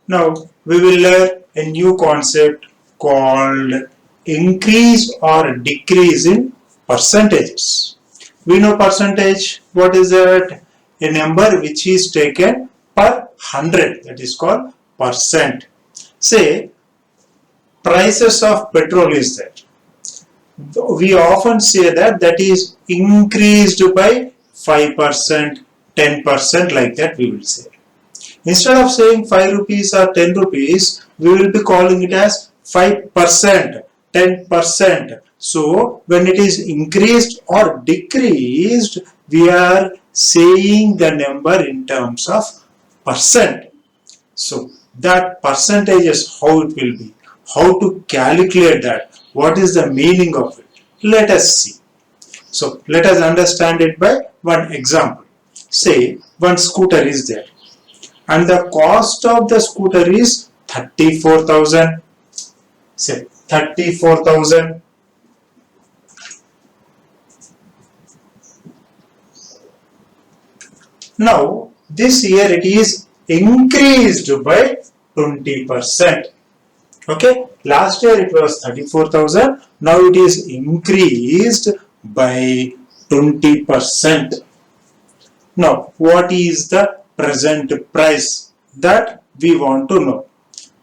Now we will learn a new concept called increase or decrease in percentages. We know percentage. What is that? A number which is taken per 100. That is called percent. Say prices of petrol is there. We often say that is increased by 5%, 10% like that we will say. Instead of saying 5 rupees or 10 rupees, we will be calling it as 5%, 10%. So, when it is increased or decreased, we are saying the number in terms of percent. So, that percentage is how it will be. How to calculate that? What is the meaning of it? Let us see. So, let us understand it by one example. Say, one scooter is there and the cost of the scooter is 34,000. Say 34,000. Now this year it is increased by 20%. Okay, last year it was 34,000. Now it is increased by 20%. Now what is the present price that we want to know?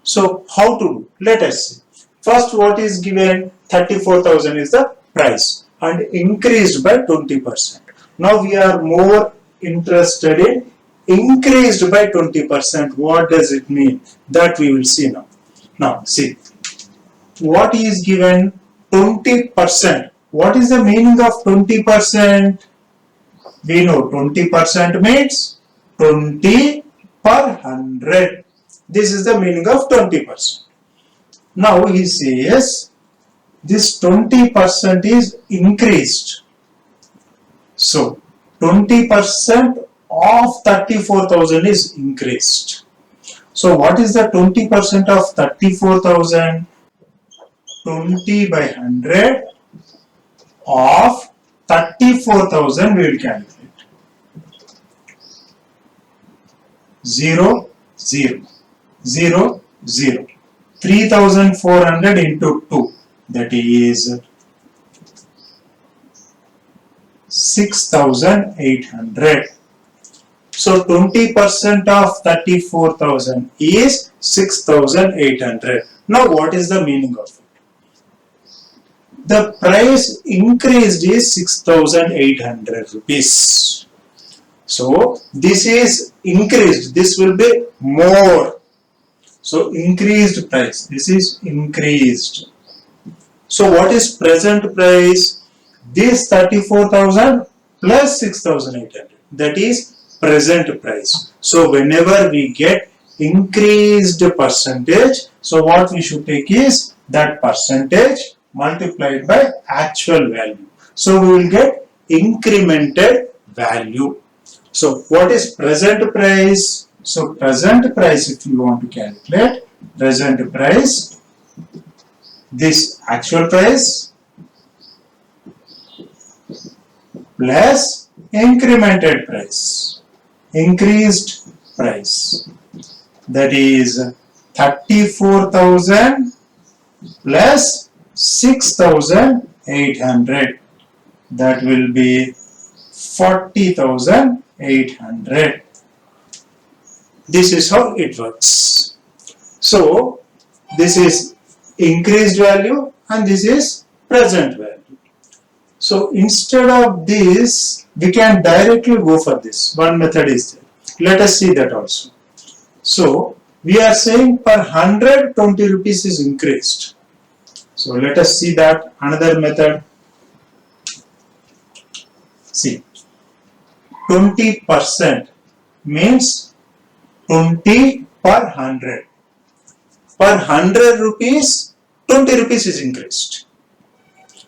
So how to do? Let us see. First, what is given? 34,000 is the price and increased by 20%. Now we are more interested in increased by 20%. What does it mean? That we will see now. Now see, what is given? 20%. What is the meaning of 20%? We know 20% means 20 per 100. This is the meaning of 20%. Now he says this 20% is increased. So 20% of 34,000 is increased. So what is the 20% of 34,000? 20 by 100 of 34,000 we will calculate. 0, 0, 0, 0. 3,400 into 2, that is 6,800. So 20% of 34,000 is 6,800. Now what is the meaning of it? The price increased is 6,800 rupees. So this is increased. This will be more. So increased price. This is increased. So what is present price? This 34,000 plus 6,800. That is present price. So whenever we get increased percentage, so what we should take is that percentage multiplied by actual value. So we will get incremented value. So what is present price? So present price, if you want to calculate, present price, this actual price plus incremented price, increased price, that is 34,000 plus 6,800, that will be 40,800. This is how it works. So this is increased value and this is present value. So instead of this, we can directly go for this. One method is there. Let us see that also. So we are saying per 100, 20 rupees is increased. So let us see that another method. See, 20% means 20 per 100. Per 100 rupees, 20 rupees is increased.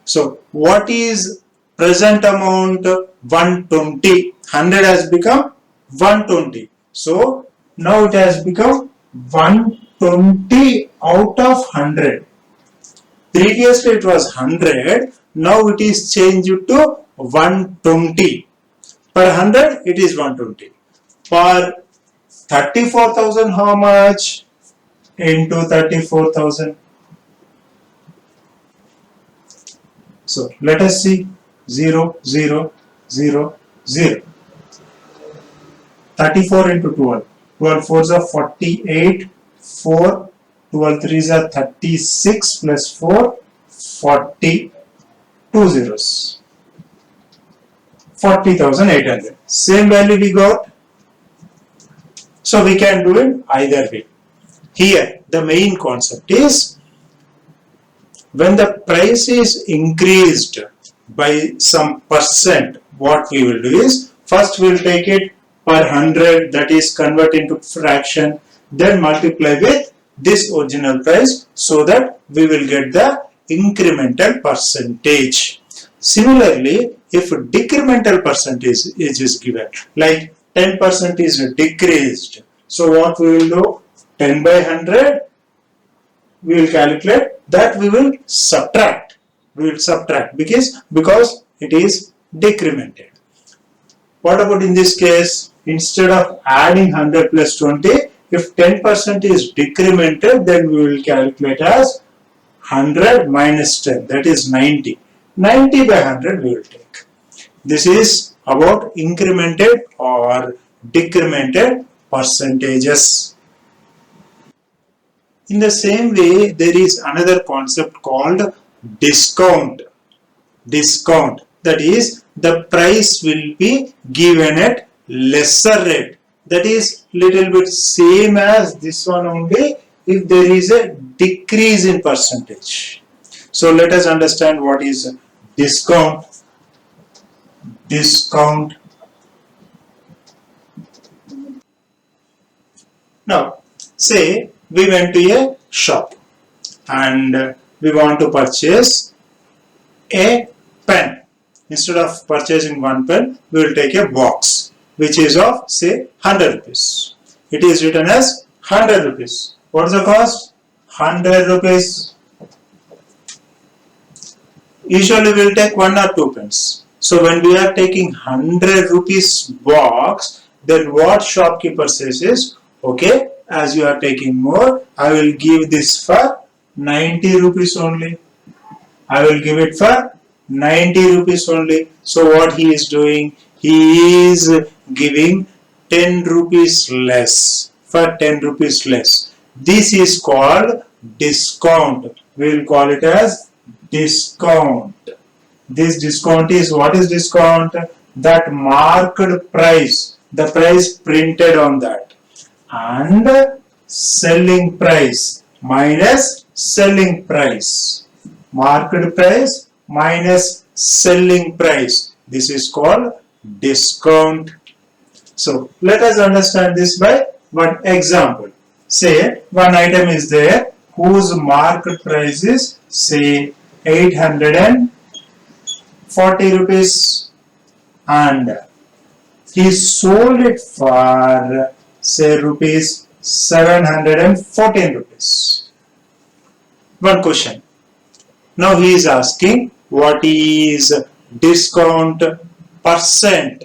So what is present amount? 120. 100 has become 120. So now it has become 120 out of 100. Previously it was 100. Now it is changed to 120. Per 100 it is 120. Per 34,000 how much? into 34,000. So let us see 0, 0, 0, 0. 34 into 12. 12 fours are 48, 4, 12 threes are 36 plus 4, 40, 2 zeros. 40,800. Same value we got. So we can do it either way. Here the main concept is when the price is increased by some percent, what we will do is first we will take it per 100, that is convert into fraction, then multiply with this original price so that we will get the incremental percentage. Similarly, if decremental percentage is given, like 10% is decreased, so what we will do, 10 by 100, we will calculate that we will subtract because it is decremented. What about in this case, instead of adding 100 plus 20, if 10% is decremented, then we will calculate as 100 minus 10, that is 90. 90 by 100 we will take. This is about incremented or decremented percentages. In the same way, there is another concept called discount. Discount, that is the price will be given at lesser rate. That is little bit same as this one only if there is a decrease in percentage. So let us understand what is discount. Discount. Now, say we went to a shop and we want to purchase a pen. Instead of purchasing one pen, we will take a box which is of say 100 rupees. It is written as 100 rupees. What is the cost? 100 rupees. Usually we will take 1 or 2 pens. So when we are taking 100 rupees box, then what shopkeeper says is, okay, as you are taking more, I will give this for 90 rupees only. I will give it for 90 rupees only. So what he is doing? He is giving 10 rupees less, for 10 rupees less. This is called discount. We will call it as discount. This discount is, what is discount? That marked price, the price printed on that, and selling price minus selling price. Marked price minus selling price. This is called discount. So let us understand this by one example. Say one item is there whose market price is say 840 rupees and he sold it for say rupees 714 rupees. One question. Now he is asking what is discount percent.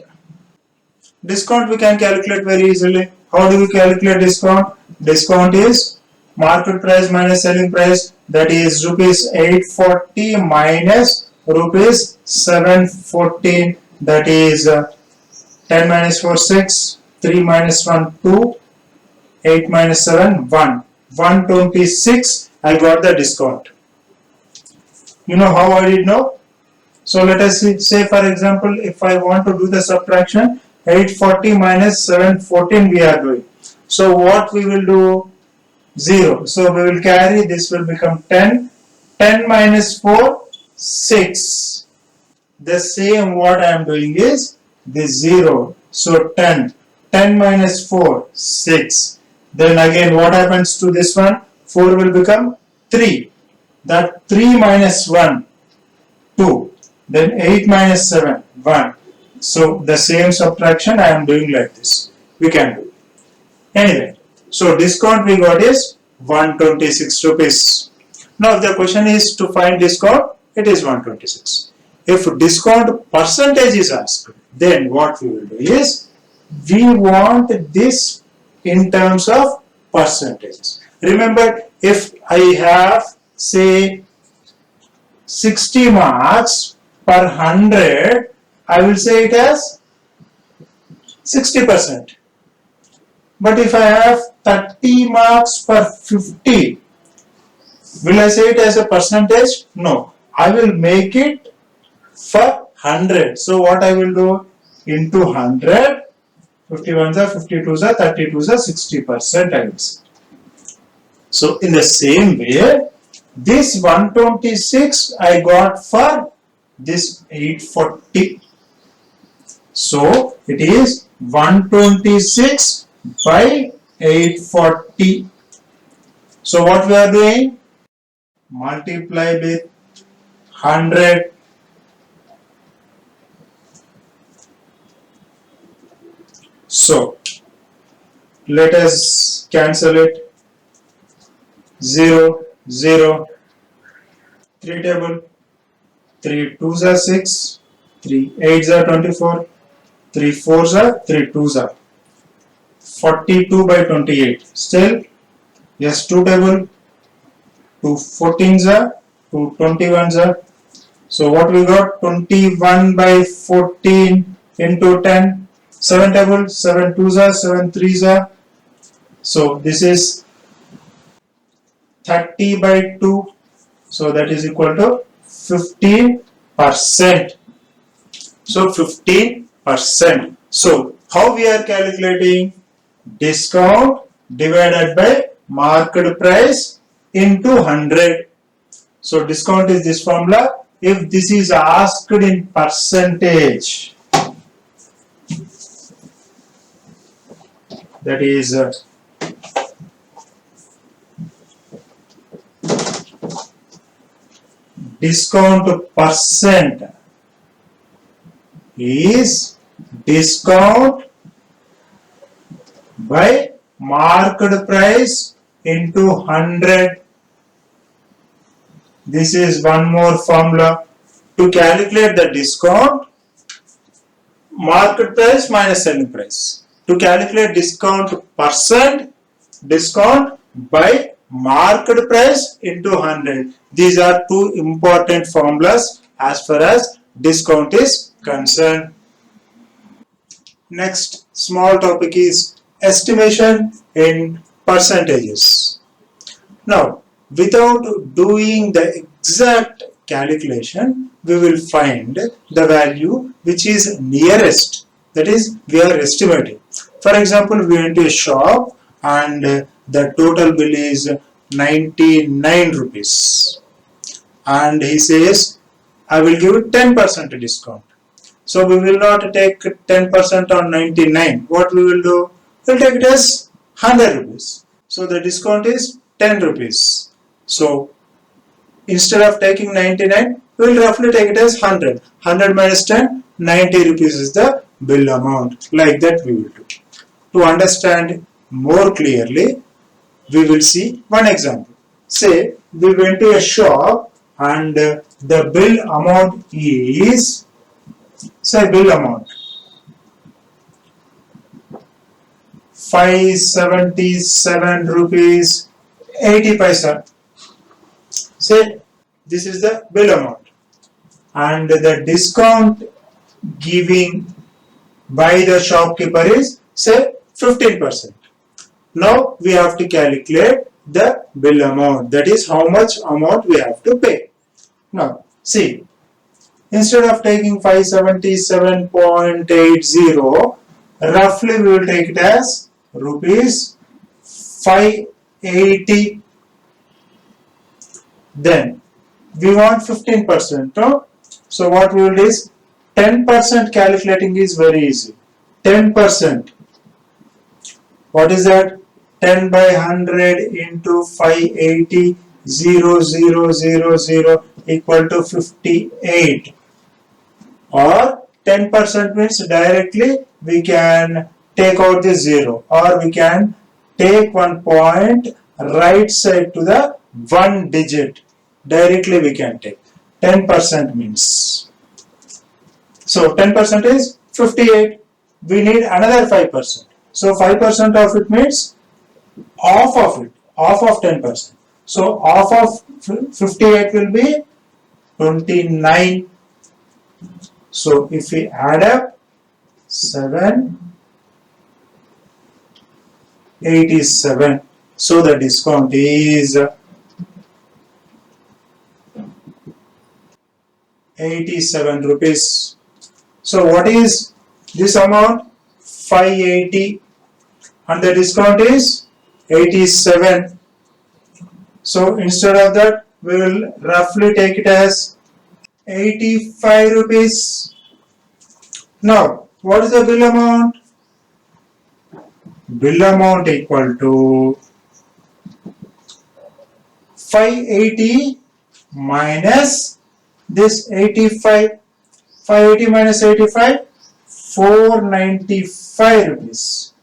Discount we can calculate very easily. How do we calculate discount? Discount is market price minus selling price, that is rupees 840 minus rupees 714, that is 10 minus 4 6, 3 minus 1 2, 8 minus 7 1, 126. I got the discount. You know how I did know? So let us see, say for example, if I want to do the subtraction, 840 minus 714 we are doing. So what we will do? 0. So we will carry, this will become 10. 10 minus 4, 6. The same what I am doing is this 0. So 10. 10 minus 4, 6. Then again what happens to this one? 4 will become 3. That 3 minus 1, 2. Then 8 minus 7, 1. So the same subtraction I am doing like this. We can do. Anyway, so discount we got is 126 rupees. Now if the question is to find discount, it is 126. If discount percentage is asked, then what we will do is, we want this in terms of percentages. Remember, if I have say 60 marks per 100, I will say it as 60%. But if I have 30 marks per 50, will I say it as a percentage? No. I will make it for 100. So what I will do? Into 100, 51s are 52s are 32s are 60% I will say. So in the same way, this 126 I got for this 840. So it is 126 by 840. So what we are doing? Multiply with 100. So let us cancel it. 0, 0, 3 table, 3 2s are 6, 3 8s are 24, 3 4s are 3 2s are 42 by 28. Still, yes, 2 table, 2 14s are, 2 21s are. So what we got? 21 by 14 into 10. 7 table, 7 2s are, 7 3s are. So this is 30 by 2. So that is equal to 15%. So 15%. So how we are calculating? Discount divided by market price into 100. So discount is this formula. If this is asked in percentage, that is discount percent is discount by market price into 100. This is one more formula to calculate the discount. Market price minus selling price. To calculate discount percent, discount by market price into 100. These are two important formulas as far as discount is concerned. Next small topic is estimation in percentages. Now, without doing the exact calculation, we will find the value which is nearest. That is, we are estimating. For example, we went to a shop and the total bill is 99 rupees. And he says, I will give it 10% discount. So we will not take 10% on 99. What we will do? We will take it as 100 rupees. So the discount is 10 rupees. So instead of taking 99, we will roughly take it as 100. 100 minus 10, 90 rupees is the bill amount. Like that we will do. To understand more clearly, we will see one example. Say we went to a shop and the bill amount is, say bill amount 577 rupees 80 paisa. Say this is the bill amount and the discount giving by the shopkeeper is say 15%. Now we have to calculate the bill amount, that is how much amount we have to pay. Now see, instead of taking 577.80, roughly we will take it as rupees 580. Then we want 15%. No? So what we will do is 10% calculating is very easy. 10%. What is that? 10 by 100 into 580, 0, 0, 0, 0 equal to 58. Or 10% means directly we can take out the 0, or we can take 1 point right side to the 1 digit. Directly we can take. 10% means. So 10% is 58. We need another 5%. So 5% of it means half of it. half of 10%. So half of 58 will be 29. So if we add up 787, so the discount is 87 rupees. So what is this amount? 580, and the discount is 87. So instead of that, we will roughly take it as 85 rupees. Now, what is the bill amount? Bill amount equal to 580 minus this 85. 580 minus 85, 495 rupees.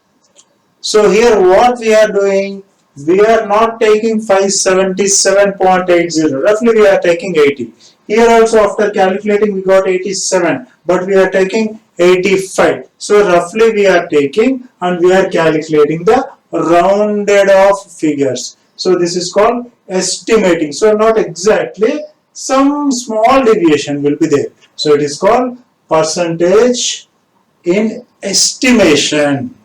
So here what we are doing, we are not taking 577.80, roughly we are taking 80. Here also after calculating we got 87, but we are taking 85. So roughly we are taking and we are calculating the rounded off figures. So this is called estimating. So not exactly, some small deviation will be there. So it is called percentage in estimation.